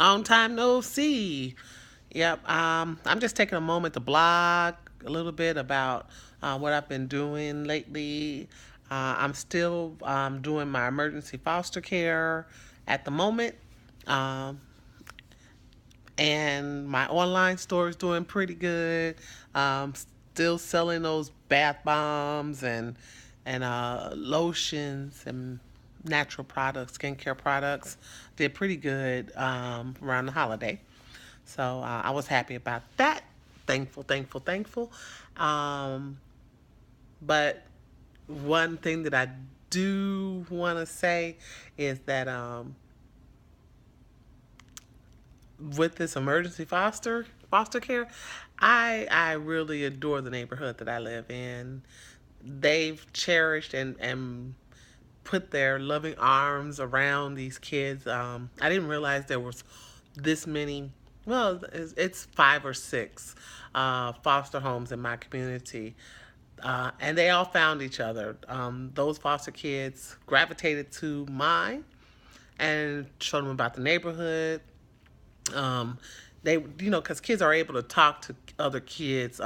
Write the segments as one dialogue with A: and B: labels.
A: Long time no see. Yep. I'm just taking a moment to blog a little bit about what I've been doing lately. I'm still doing my emergency foster care at the moment. Um, and my online store is doing pretty good. Still selling those bath bombs and lotions and natural products, skincare products. Did pretty good around the holiday, so I was happy about that. Thankful, thankful, thankful. Um, but one thing that I do want to say is that with this emergency foster care, I really adore the neighborhood that I live in. They've cherished and put their loving arms around these kids. I didn't realize there was this many. Well, it's five or six foster homes in my community. And they all found each other. Those foster kids gravitated to mine and showed them about the neighborhood. um, they, because kids are able to talk to other kids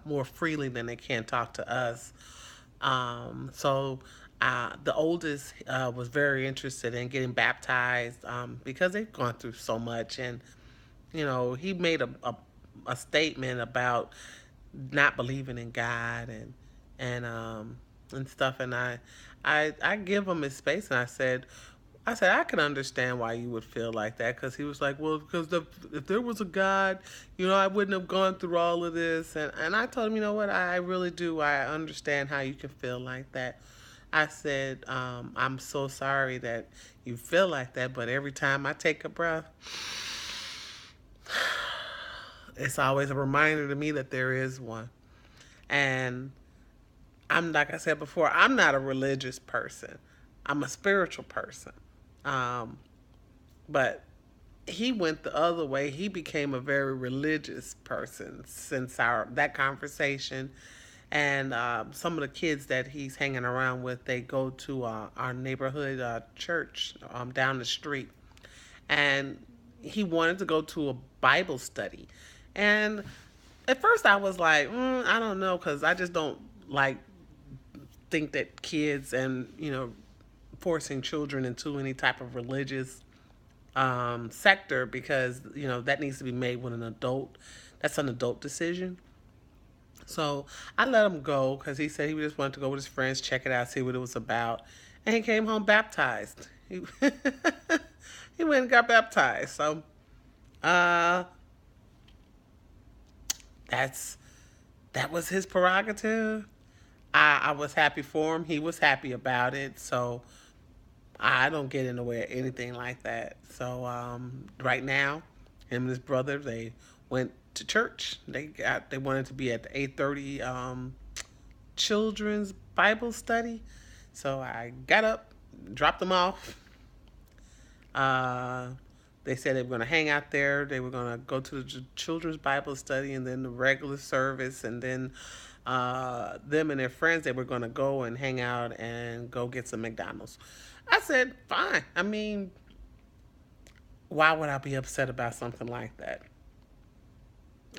A: more freely than they can talk to us. So the oldest was very interested in getting baptized because they've gone through so much, and he made a statement about not believing in God and stuff, and I give him his space, and I said, I can understand why you would feel like that, because he was like, well, because if there was a God, I wouldn't have gone through all of this. And I told him, you know what, I really do. I understand how you can feel like that. I said, I'm so sorry that you feel like that, but every time I take a breath, it's always a reminder to me that there is one. And like I said before, I'm not a religious person. I'm a spiritual person. Um, but he went the other way. He became a very religious person since our that conversation. And some of the kids that he's hanging around with, they go to our neighborhood church down the street. And he wanted to go to a Bible study. And at first I was like, I don't know, because I just don't like think that kids and forcing children into any type of religious sector, because that needs to be made with an adult. That's an adult decision. So I let him go because he said he just wanted to go with his friends, check it out, see what it was about, and he came home baptized. He, he went and got baptized. So uh, that's that was his prerogative. I was happy for him. He was happy about it. So I don't get in the way of anything like that. So right now, him and his brother, they went to church. They wanted to be at the 8:30 children's Bible study. So I got up, dropped them off. Uh, they said they were going to hang out there. They were going to go to the children's Bible study and then the regular service, and then them and their friends, they were going to go and hang out and go get some McDonald's. I said, fine. I mean, why would I be upset about something like that?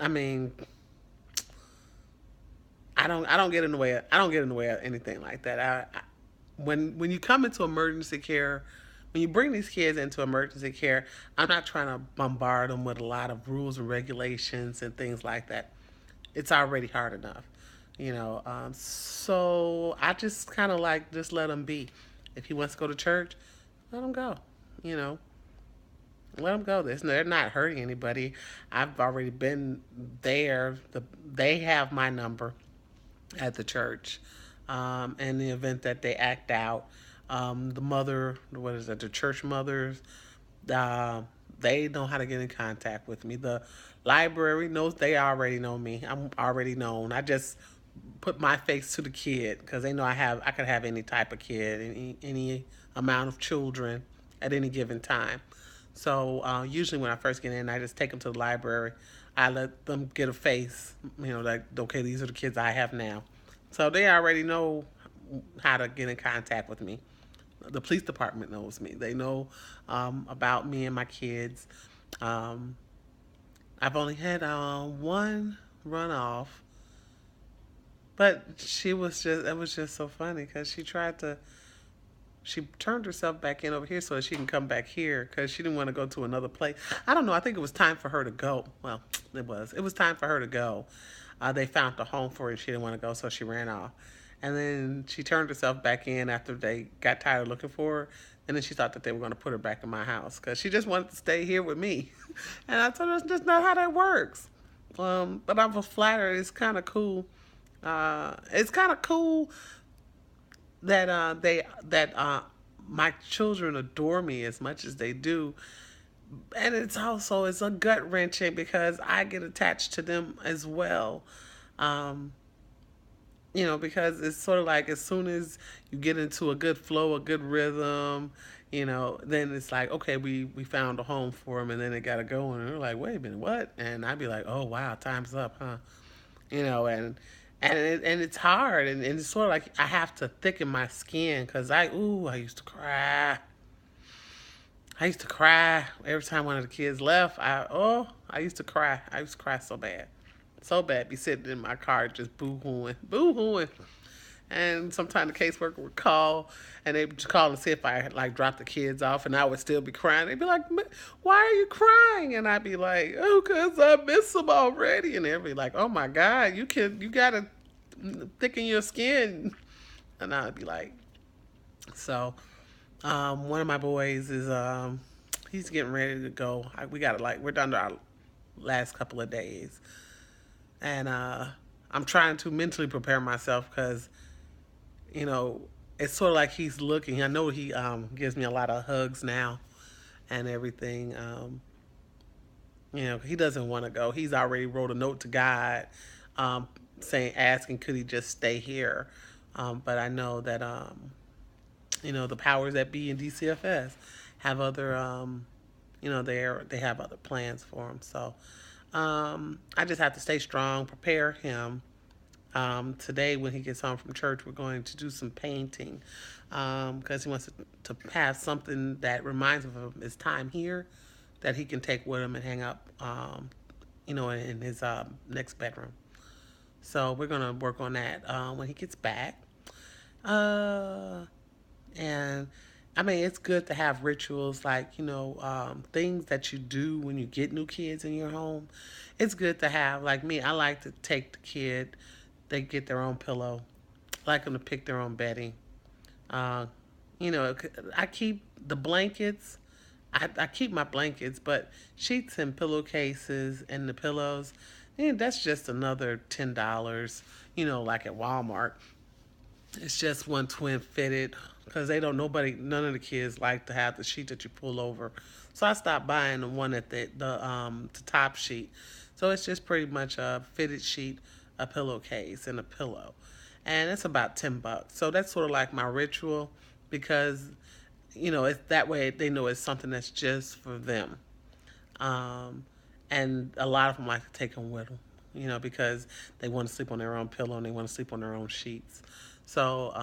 A: I mean, I don't get in the way. I don't get in the way of anything like that. When you come into emergency care, when you bring these kids into emergency care, I'm not trying to bombard them with a lot of rules and regulations and things like that. It's already hard enough, so I just kind of like just let him be. If he wants to go to church, let him go. You know, let them go. They're not hurting anybody. I've already been there. They have my number at the church. In the event that they act out, the mother, what is it, the church mothers, uh, they know how to get in contact with me. The library knows, they already know me. I'm already known. I just put my face to the kid because they know I could have any type of kid, any amount of children at any given time. So usually when I first get in, I just take them to the library. I let them get a face, like, okay, these are the kids I have now. So they already know how to get in contact with me. The police department knows me. They know about me and my kids. Um, I've only had one runoff, but it was just so funny because she turned herself back in over here so that she can come back here because she didn't want to go to another place. I don't know. I think it was time for her to go. Well, it was. It was time for her to go. They found a home for her and she didn't want to go, so she ran off. And then she turned herself back in after they got tired of looking for her. And then she thought that they were going to put her back in my house because she just wanted to stay here with me. And I told her that's just not how that works. But I was flattered. It's kind of cool. It's kind of cool that my children adore me as much as they do, and it's a gut wrenching because I get attached to them as well. Um, because it's sort of like as soon as you get into a good flow, a good rhythm, then it's like, okay, we found a home for them, and then they got to go, and they're like, wait a minute, what? And I'd be like, oh wow, time's up, huh? And it's hard, and it's sort of like I have to thicken my skin because I used to cry. I used to cry every time one of the kids left. I used to cry. I used to cry so bad, so bad. Be sitting in my car just boo hooing, boo hooing. And sometimes the caseworker would call, and they would call and see if I had like dropped the kids off, and I would still be crying. They'd be like, "Why are you crying?" And I'd be like, "Oh, cause I miss them already." And they'd be like, "Oh my God, you gotta thicken your skin." And I'd be like, so one of my boys is he's getting ready to go. We got we're down to our last couple of days, and I'm trying to mentally prepare myself because you know it's sort of like he's looking. I know he gives me a lot of hugs now and everything. He doesn't want to go. He's already wrote a note to God, asking could he just stay here. But I know that the powers that be in DCFS have other they have other plans for him. So I just have to stay strong, prepare him. Today, when he gets home from church, we're going to do some painting because he wants to have something that reminds him of his time here that he can take with him and hang up, in his next bedroom. So we're gonna work on that when he gets back. Uh, and I mean, it's good to have rituals like, things that you do when you get new kids in your home. It's good to have, like me, I like to take the kid, they get their own pillow. I like them to pick their own bedding. Uh, I keep the blankets. I keep my blankets, but sheets and pillowcases and the pillows, that's just another $10, like at Walmart. It's just one twin fitted because none of the kids like to have the sheet that you pull over. So I stopped buying the one at the top sheet. So it's just pretty much a fitted sheet, a pillowcase, and a pillow, and it's about $10. So that's sort of like my ritual because it's that way they know it's something that's just for them. Um, and a lot of them like to take them with them, because they want to sleep on their own pillow and they want to sleep on their own sheets. So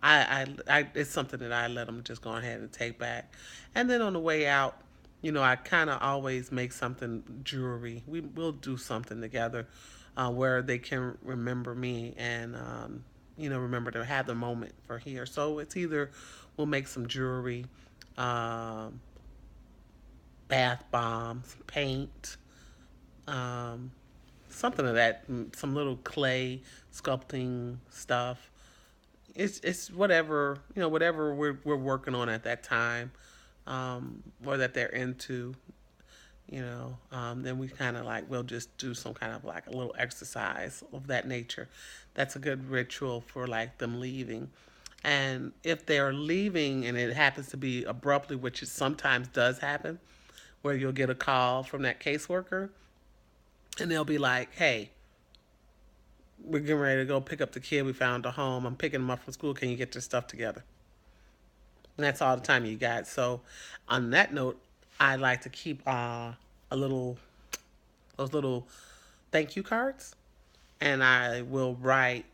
A: it's something that I let them just go ahead and take back. And then on the way out, I kind of always make something jewelry. We'll do something together where they can remember me and remember to have the moment for here. So it's either we'll make some jewelry, um, bath bombs, paint, um, something of that, some little clay sculpting stuff. It's whatever whatever we're working on at that time, or that they're into. Then we kind of like we'll just do some kind of like a little exercise of that nature. That's a good ritual for like them leaving. And if they're leaving and it happens to be abruptly, which it sometimes does happen, where you'll get a call from that caseworker and they'll be like, hey, we're getting ready to go pick up the kid. We found a home. I'm picking them up from school. Can you get your stuff together? And that's all the time you got. So, on that note, I like to keep a little those little thank you cards, and I will write,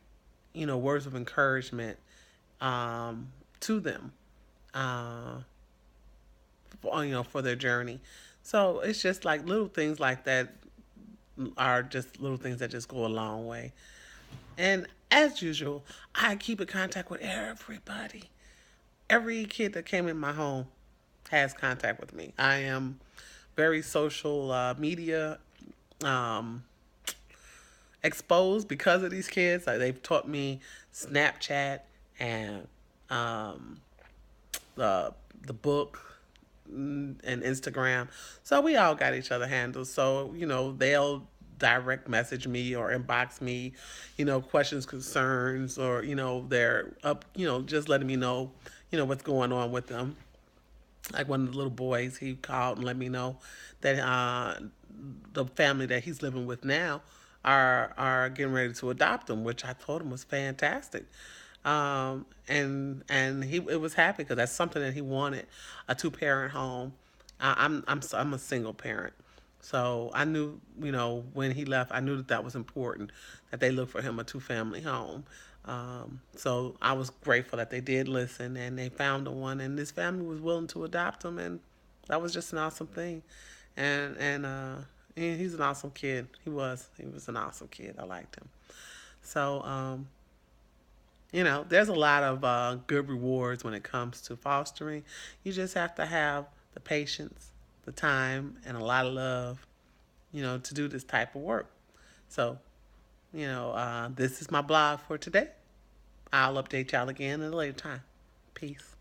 A: words of encouragement to them, for their journey. So it's just like little things like that are just little things that just go a long way. And as usual, I keep in contact with everybody. Every kid that came in my home has contact with me. I am very social media um, exposed because of these kids. Like they've taught me Snapchat and um, the the book and Instagram. So we all got each other handles. So they'll direct message me or inbox me, questions, concerns, or they're up, just letting me know, what's going on with them. Like one of the little boys, he called and let me know that the family that he's living with now are getting ready to adopt him, which I told him was fantastic. And he it was happy because that's something that he wanted, a two-parent home. I'm a single parent, so I knew, when he left, I knew that that was important, that they look for him a two-family home. So I was grateful that they did listen and they found the one, and this family was willing to adopt him, and that was just an awesome thing. And he's an awesome kid. He was an awesome kid. I liked him. So there's a lot of good rewards when it comes to fostering. You just have to have the patience, the time, and a lot of love, to do this type of work. So, this is my blog for today. I'll update y'all again at a later time. Peace.